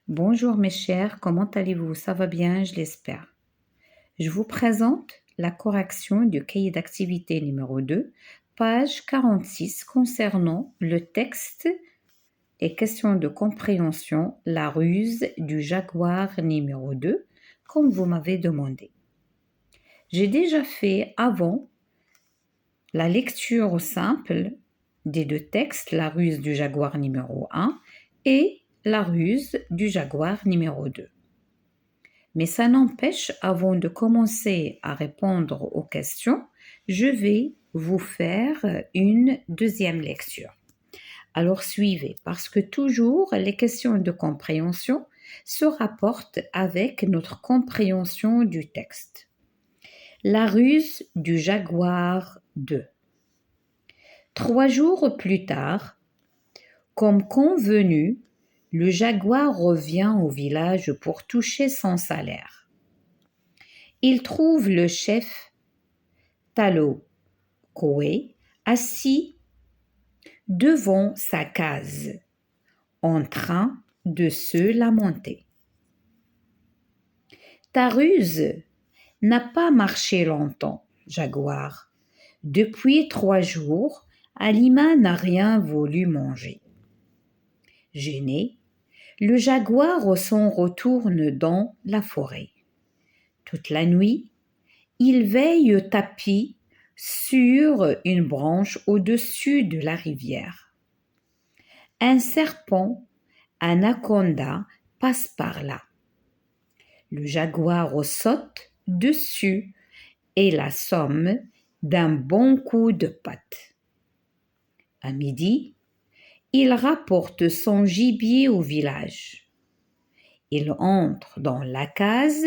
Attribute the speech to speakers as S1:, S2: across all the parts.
S1: Bonjour mes chers, comment allez-vous? Ça va bien, je l'espère. Je vous présente la correction du cahier d'activité numéro 2, page 46, concernant le texte et question de compréhension, la ruse du jaguar numéro 2, comme vous m'avez demandé. J'ai déjà fait avant la lecture simple des deux textes, la ruse du jaguar numéro 1 et la ruse du jaguar numéro 2. Mais ça n'empêche, avant de commencer à répondre aux questions, je vais vous faire une deuxième lecture. Alors suivez, parce que toujours les questions de compréhension se rapportent avec notre compréhension du texte. La ruse du jaguar 2. 3 jours plus tard, comme convenu, le jaguar revient au village pour toucher son salaire. Il trouve le chef Talokoé assis devant sa case, en train de se lamenter. Ta ruse n'a pas marché longtemps, jaguar. Depuis 3 jours, Alima n'a rien voulu manger. Gêné, le jaguar s'en retourne dans la forêt. Toute la nuit, il veille tapis sur une branche au-dessus de la rivière. Un serpent, anaconda, passe par là. Le jaguar saute dessus et l'assomme d'un bon coup de patte. À midi, il rapporte son gibier au village. Il entre dans la case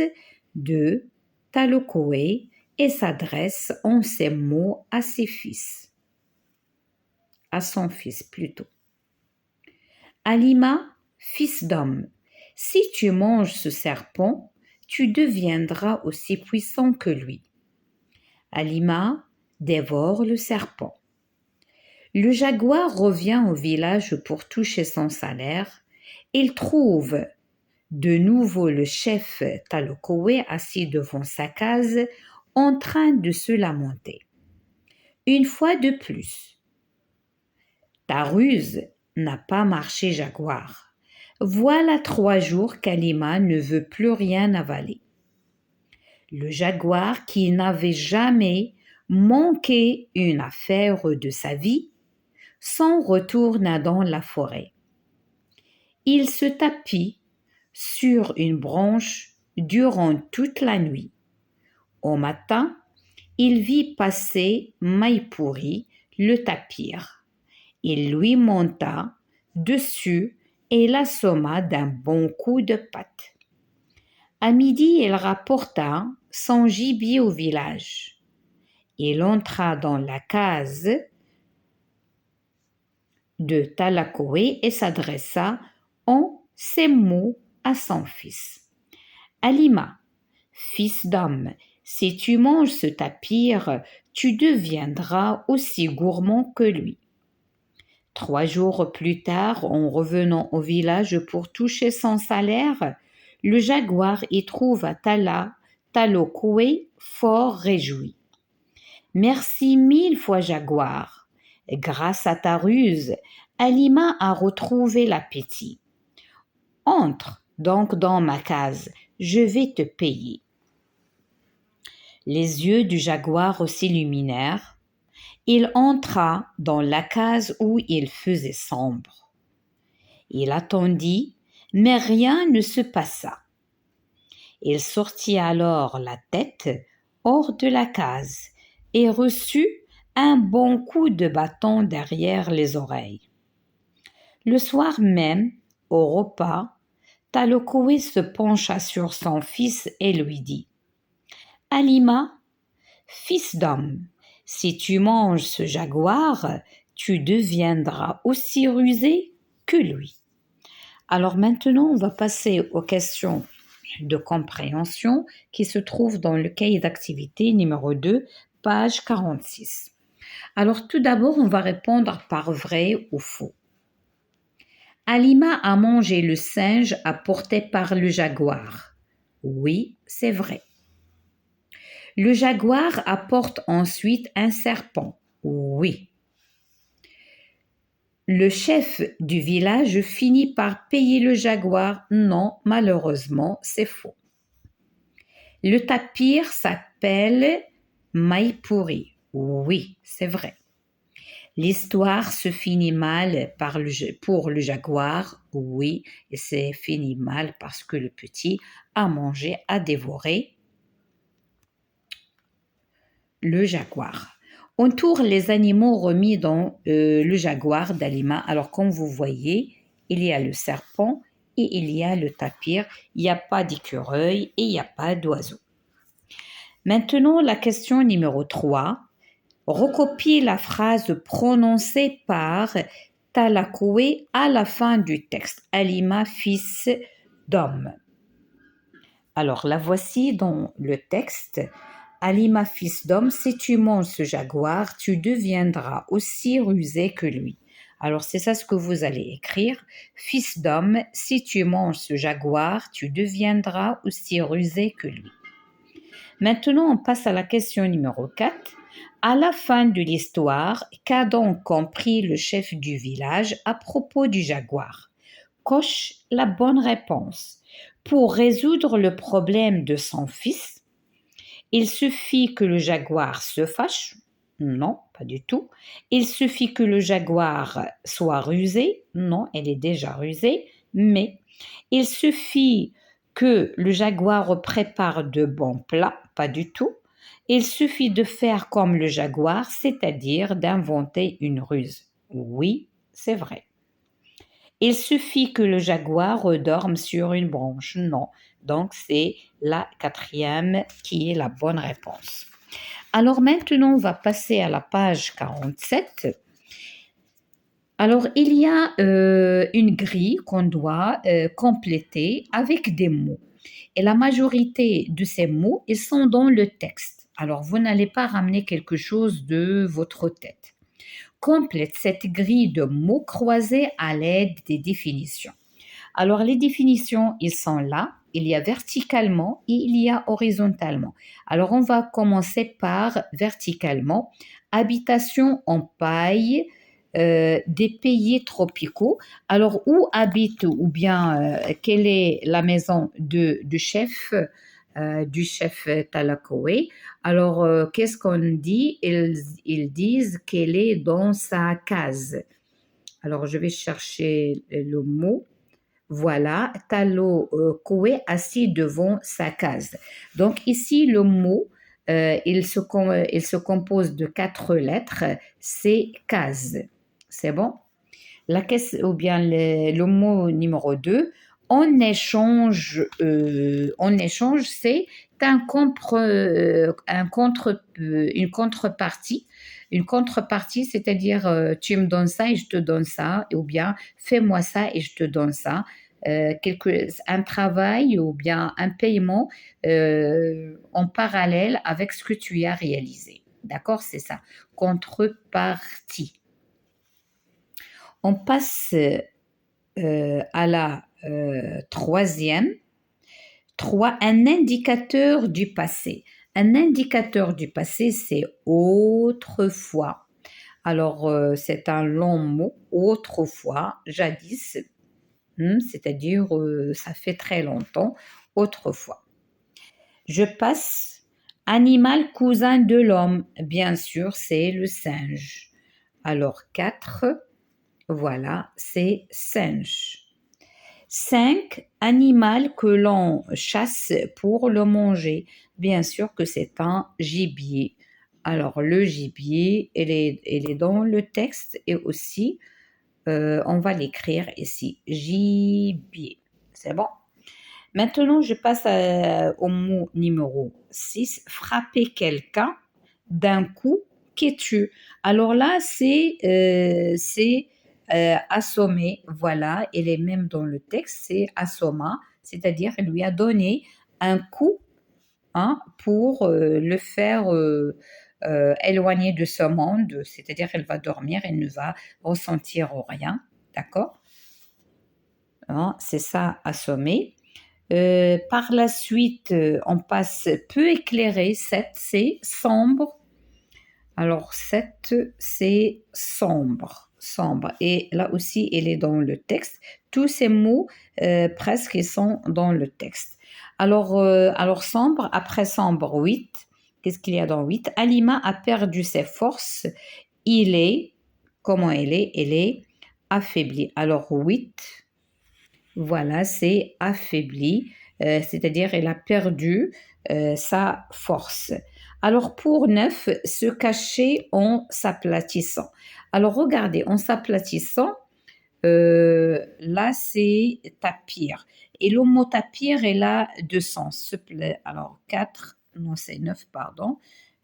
S1: de Talokoé et s'adresse en ces mots à son fils plutôt. Alima, fils d'homme, si tu manges ce serpent, tu deviendras aussi puissant que lui. Alima dévore le serpent. Le jaguar revient au village pour toucher son salaire. Il trouve de nouveau le chef Talokoé assis devant sa case en train de se lamenter. Une fois de plus, ta ruse n'a pas marché, jaguar. Voilà 3 jours qu'Alima ne veut plus rien avaler. Le jaguar, qui n'avait jamais manqué une affaire de sa vie, s'en retourna dans la forêt. Il se tapit sur une branche durant toute la nuit. Au matin, il vit passer Maïpouri, le tapir. Il lui monta dessus et l'assomma d'un bon coup de patte. À midi, il rapporta son gibier au village. Il entra dans la case de Talokoé et s'adressa en ces mots à son fils. Alima, fils d'homme, si tu manges ce tapir, tu deviendras aussi gourmand que lui. 3 jours plus tard, en revenant au village pour toucher son salaire, le jaguar y trouve Talokoé fort réjoui. Merci 1000 fois, jaguar. Grâce à ta ruse, Alima a retrouvé l'appétit. Entre donc dans ma case, je vais te payer. Les yeux du jaguar s'illuminèrent. Il entra dans la case où il faisait sombre. Il attendit, mais rien ne se passa. Il sortit alors la tête hors de la case et reçut un bon coup de bâton derrière les oreilles. Le soir même, au repas, Talokoé se pencha sur son fils et lui dit « Alima, fils d'homme, si tu manges ce jaguar, tu deviendras aussi rusé que lui. » Alors maintenant, on va passer aux questions de compréhension qui se trouvent dans le cahier d'activité numéro 2, page 46. Alors tout d'abord, on va répondre par vrai ou faux. Alima a mangé le singe apporté par le jaguar. Oui, c'est vrai. Le jaguar apporte ensuite un serpent. Oui. Le chef du village finit par payer le jaguar. Non, malheureusement, c'est faux. Le tapir s'appelle Maïpouri. Oui, c'est vrai. L'histoire se finit mal pour le jaguar. Oui, et c'est fini mal parce que le petit a dévoré le jaguar. On tourne les animaux remis dans le jaguar d'Alima. Alors, comme vous voyez, il y a le serpent et il y a le tapir. Il n'y a pas d'écureuil et il n'y a pas d'oiseau. Maintenant, la question numéro 3. Recopiez la phrase prononcée par Talakoué à la fin du texte. Alima, fils d'homme. Alors, la voici dans le texte. Alima, fils d'homme, si tu manges ce jaguar, tu deviendras aussi rusé que lui. Alors, c'est ça ce que vous allez écrire. Fils d'homme, si tu manges ce jaguar, tu deviendras aussi rusé que lui. Maintenant, on passe à la question numéro 4. À la fin de l'histoire, qu'a donc compris le chef du village à propos du jaguar? Coche la bonne réponse. Pour résoudre le problème de son fils, il suffit que le jaguar se fâche. Non, pas du tout. Il suffit que le jaguar soit rusé. Non, elle est déjà rusée. Mais il suffit que le jaguar prépare de bons plats. Pas du tout. Il suffit de faire comme le jaguar, c'est-à-dire d'inventer une ruse. Oui, c'est vrai. Il suffit que le jaguar dorme sur une branche. Non. Donc, c'est la 4e qui est la bonne réponse. Alors maintenant, on va passer à la page 47. Alors, il y a une grille qu'on doit compléter avec des mots. Et la majorité de ces mots, ils sont dans le texte. Alors, vous n'allez pas ramener quelque chose de votre tête. Complète cette grille de mots croisés à l'aide des définitions. Alors, les définitions, ils sont là. Il y a verticalement et il y a horizontalement. Alors, on va commencer par verticalement. Habitation en paille des pays tropicaux. Alors, où habite ou bien quelle est la maison du chef Talakoué? Alors, qu'est-ce qu'on dit? Ils disent qu'elle est dans sa case. Alors, je vais chercher le mot. Voilà, Talakoué assis devant sa case. Donc, ici, le mot, il se compose de 4 lettres. C'est case. C'est bon? Ou bien le mot numéro 2, en échange, c'est une contrepartie. Une contrepartie, c'est-à-dire tu me donnes ça et je te donne ça, ou bien fais-moi ça et je te donne ça. Un travail ou bien un paiement en parallèle avec ce que tu as réalisé. D'accord? C'est ça. Contrepartie. On passe à la 3e. 3. Un indicateur du passé. Un indicateur du passé, c'est autrefois. Alors, c'est un long mot, autrefois, jadis, c'est-à-dire ça fait très longtemps, autrefois. Je passe, animal cousin de l'homme, bien sûr, c'est le singe. Alors, 4, voilà, c'est singe. 5. Animal que l'on chasse pour le manger. Bien sûr que c'est un gibier. Alors, le gibier, elle est dans le texte et aussi, on va l'écrire ici. Gibier. C'est bon? Maintenant, je passe au mot numéro 6. Frapper quelqu'un d'un coup qui tue. Alors là, c'est assommer. Voilà, elle est même dans le texte, c'est assomma, c'est-à-dire elle lui a donné un coup pour le faire éloigner de ce monde, c'est-à-dire elle va dormir, elle ne va ressentir rien. D'accord? hein, c'est ça, assommer. Par la suite, on passe peu éclairé, 7, c'est sombre. Alors, 7, c'est sombre, sombre. Et là aussi, il est dans le texte. Tous ces mots, presque, ils sont dans le texte. Alors sombre, après sombre, 8. Qu'est-ce qu'il y a dans 8? Alima a perdu ses forces. Il est, comment il est? Il est affaibli. Alors, 8, voilà, c'est affaibli, c'est-à-dire elle a perdu sa force. Alors pour 9, se cacher en s'aplatissant. Alors regardez, en s'aplatissant, là c'est tapir. Et le mot tapir, il a deux sens. Alors 4, non c'est 9, pardon.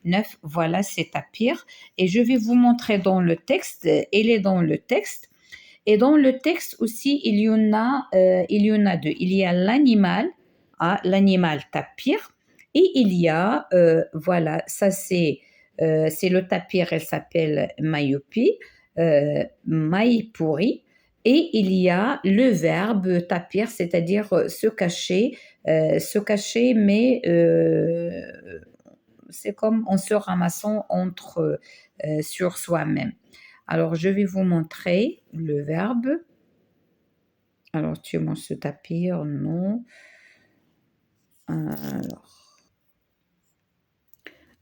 S1: 9, voilà, c'est tapir. Et je vais vous montrer dans le texte, elle est dans le texte. Et dans le texte aussi, il y en a deux. Il y a l'animal, l'animal tapir, et il y a, voilà, ça c'est le tapir, elle s'appelle Maïopi, Maïpouri, et il y a le verbe tapir, c'est-à-dire se cacher, mais c'est comme en se ramassant sur soi-même. Alors, je vais vous montrer le verbe. Alors, tu manges ce tapir, non.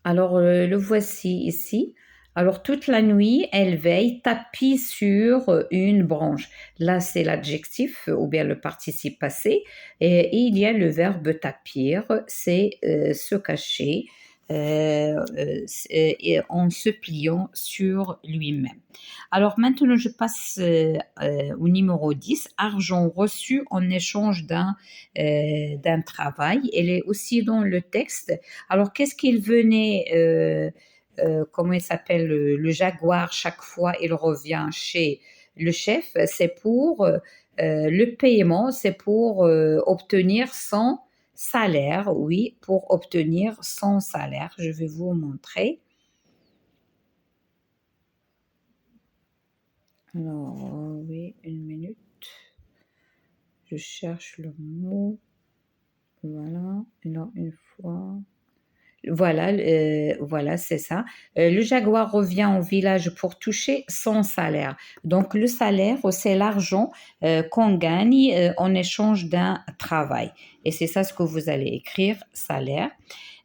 S1: Alors, le voici ici. Alors, toute la nuit, elle veille, tapis sur une branche. Là, c'est l'adjectif ou bien le participe passé. Et il y a le verbe tapir, c'est se cacher en se pliant sur lui-même. Alors, maintenant, je passe au numéro 10, argent reçu en échange d'un travail. Elle est aussi dans le texte. Alors, qu'est-ce qu'il venait, comment il s'appelle, le jaguar, chaque fois il revient chez le chef, c'est pour le paiement, c'est pour obtenir son salaire, oui, pour obtenir son salaire. Je vais vous montrer. Alors, oui, une minute. Je cherche le mot. Voilà, non, une fois. Voilà, voilà, c'est ça. Le jaguar revient au village pour toucher son salaire. Donc, le salaire, c'est l'argent qu'on gagne en échange d'un travail. Et c'est ça ce que vous allez écrire, salaire.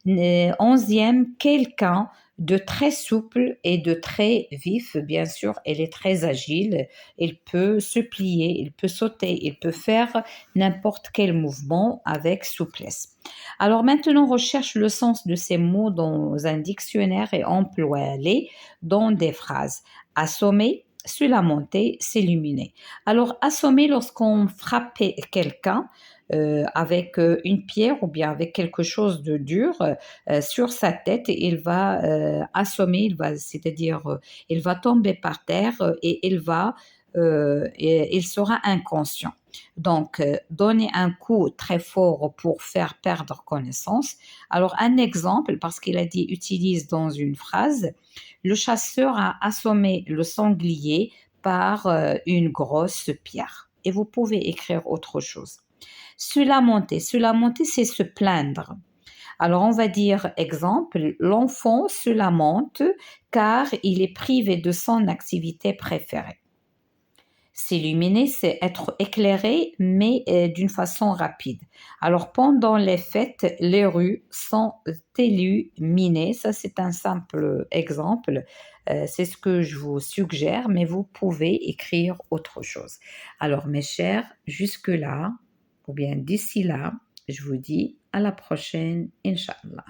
S1: 11e, quelqu'un de très souple et de très vif. Bien sûr, elle est très agile. Il peut se plier, il peut sauter, il peut faire n'importe quel mouvement avec souplesse. Alors maintenant, recherche le sens de ces mots dans un dictionnaire et emploie-les dans des phrases. Assommer, se lamenter, s'illuminer. Alors, assommer, lorsqu'on frappe quelqu'un avec une pierre ou bien avec quelque chose de dur sur sa tête, il va assommer, c'est-à-dire il va tomber par terre et il sera inconscient. Donc, donner un coup très fort pour faire perdre connaissance. Alors, un exemple, parce qu'il a dit utilise dans une phrase, le chasseur a assommé le sanglier par une grosse pierre. Et vous pouvez écrire autre chose. Se lamenter, c'est se plaindre. Alors, on va dire, exemple, l'enfant se lamente car il est privé de son activité préférée. S'illuminer, c'est être éclairé, mais d'une façon rapide. Alors, pendant les fêtes, les rues sont illuminées. Ça, c'est un simple exemple. C'est ce que je vous suggère, mais vous pouvez écrire autre chose. Alors, mes chers, jusque-là, ou bien d'ici là, je vous dis à la prochaine, Inch'Allah.